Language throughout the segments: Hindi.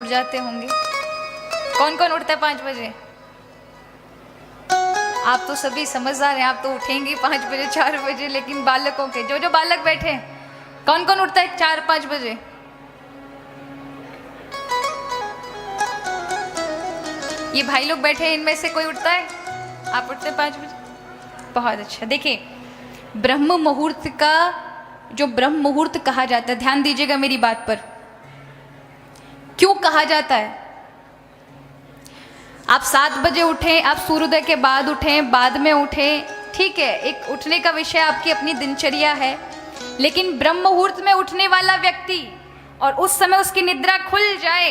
जाते होंगे। कौन कौन उठता है 5 बजे? आप तो सभी समझदार हैं, आप तो उठेंगे 5 बजे 4 बजे, लेकिन बालकों के जो बालक बैठे हैं, कौन कौन उठता है 4-5 बजे? ये भाई लोग बैठे हैं, इनमें से कोई उठता है? आप उठते हैं 5 बजे? बहुत अच्छा। देखिए, ब्रह्म मुहूर्त का जो ब्रह्म मुहूर्त कहा जाता है, ध्यान दीजिएगा मेरी बात पर, क्यों कहा जाता है? आप 7 बजे उठें, आप सूर्योदय के बाद उठें, बाद में उठें, ठीक है, एक उठने का विषय आपकी अपनी दिनचर्या है, लेकिन ब्रह्म मुहूर्त में उठने वाला व्यक्ति और उस समय उसकी निद्रा खुल जाए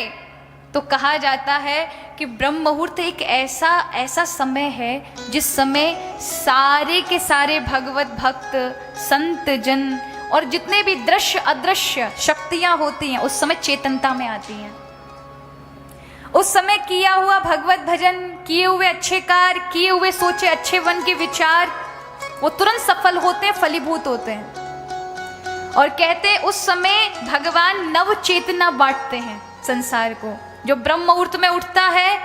तो कहा जाता है कि ब्रह्म मुहूर्त एक ऐसा समय है जिस समय सारे के सारे भगवत भक्त, संत जन और जितने भी दृश्य अदृश्य शक्तियां होती हैं उस समय चेतनता में आती हैं। उस समय किया हुआ भगवत भजन, किए हुए अच्छे कार्य, किए हुए सोचे अच्छे वन के विचार, वो तुरंत सफल होते हैं, फलीभूत होते हैं। और कहते हैं उस समय भगवान नव चेतना बांटते हैं संसार को। जो ब्रह्म मुहूर्त में उठता है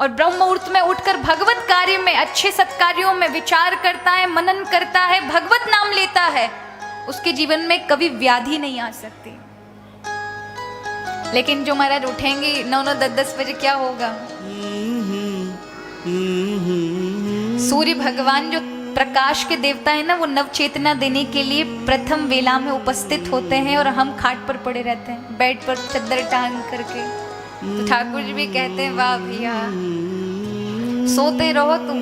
और ब्रह्म मुहूर्त में उठकर भगवत कार्य में, अच्छे सत्कार्यों में विचार करता है, मनन करता है, भगवत नाम लेता है, उसके जीवन में कभी व्याधि नहीं आ सकती। लेकिन जो महाराज उठेंगे 9-9, 10-10 बजे, क्या होगा? सूर्य भगवान जो प्रकाश के देवता है ना, वो नव चेतना देने के लिए प्रथम वेला में उपस्थित होते हैं और हम खाट पर पड़े रहते हैं, बेड पर चद्दर टांग करके। तो ठाकुर जी भी कहते हैं, वाह भैया, सोते रहो तुम,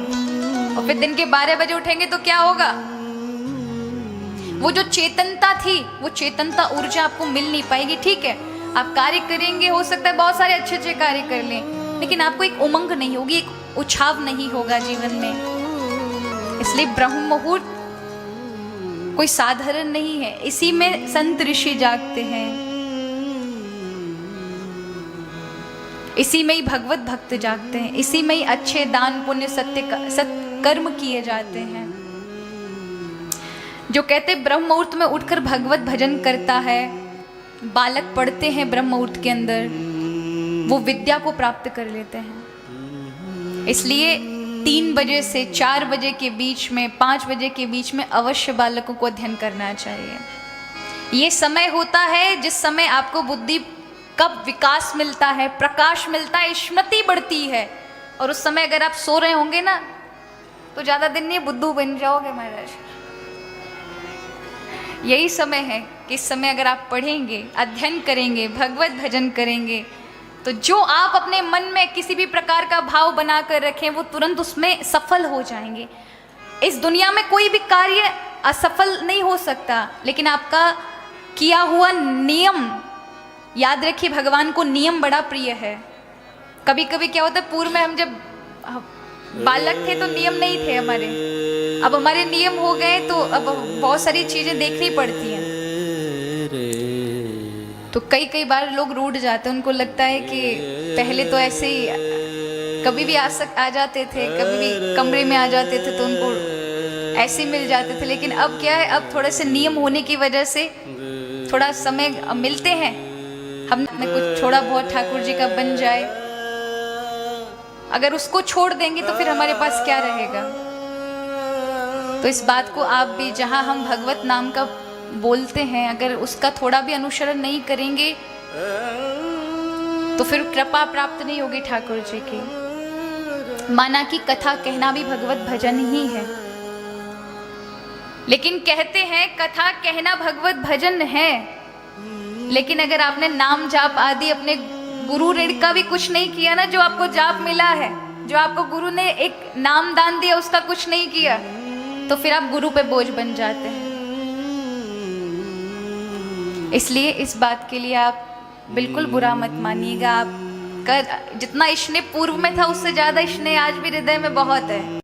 और फिर दिन के 12 बजे उठेंगे तो क्या होगा? वो जो चेतनता थी, वो चेतनता ऊर्जा आपको मिल नहीं पाएगी। ठीक है, आप कार्य करेंगे, हो सकता है बहुत सारे अच्छे अच्छे कार्य कर लें, लेकिन आपको एक उमंग नहीं होगी, एक उछाव नहीं होगा जीवन में। इसलिए ब्रह्म मुहूर्त कोई साधारण नहीं है, इसी में संत ऋषि जागते हैं, इसी में ही भगवत भक्त जागते हैं, इसी में ही अच्छे दान पुण्य सत्कर्म किए जाते हैं। जो कहते ब्रह्म मुहूर्त में उठकर भगवत भजन करता है, बालक पढ़ते हैं ब्रह्म मुहूर्त के अंदर, वो विद्या को प्राप्त कर लेते हैं। इसलिए 3 बजे से 4 बजे के बीच में, 5 बजे के बीच में अवश्य बालकों को अध्ययन करना चाहिए। ये समय होता है जिस समय आपको बुद्धि का विकास मिलता है, प्रकाश मिलता है, स्मृति बढ़ती है। और उस समय अगर आप सो रहे होंगे ना, तो ज़्यादा दिन नहीं बुद्धू बन जाओगे महाराज। यही समय है कि इस समय अगर आप पढ़ेंगे, अध्ययन करेंगे, भगवत भजन करेंगे, तो जो आप अपने मन में किसी भी प्रकार का भाव बना कर रखें, वो तुरंत उसमें सफल हो जाएंगे। इस दुनिया में कोई भी कार्य असफल नहीं हो सकता, लेकिन आपका किया हुआ नियम, याद रखिए भगवान को नियम बड़ा प्रिय है। कभी कभी क्या होता है, पूर्व में हम जब बालक थे तो नियम नहीं थे हमारे, अब हमारे नियम हो गए तो अब बहुत सारी चीजें देखनी पड़ती हैं। तो कई बार लोग रूठ जाते हैं, उनको लगता है कि पहले तो ऐसे ही कभी भी आ जाते थे, कभी भी कमरे में आ जाते थे तो उनको ऐसे मिल जाते थे। लेकिन अब क्या है, अब थोड़े से नियम होने की वजह से थोड़ा समय मिलते हैं, हम में कुछ थोड़ा बहुत ठाकुर जी का बन जाए। अगर उसको छोड़ देंगे तो फिर हमारे पास क्या रहेगा? तो इस बात को आप भी, जहाँ हम भगवत नाम का बोलते हैं, अगर उसका थोड़ा भी अनुसरण नहीं करेंगे तो फिर कृपा प्राप्त नहीं होगी ठाकुर जी की। माना कि कथा कहना भी भगवत भजन ही है, लेकिन कहते हैं कथा कहना भगवत भजन है, लेकिन अगर आपने नाम जाप आदि अपने गुरु ऋण का भी कुछ नहीं किया ना, जो आपको जाप मिला है, जो आपको गुरु ने एक नाम दान दिया, उसका कुछ नहीं किया, तो फिर आप गुरु पे बोझ बन जाते हैं। इसलिए इस बात के लिए आप बिल्कुल बुरा मत मानिएगा। आपका जितना स्नेह पूर्व में था उससे ज्यादा स्नेह आज भी हृदय में बहुत है।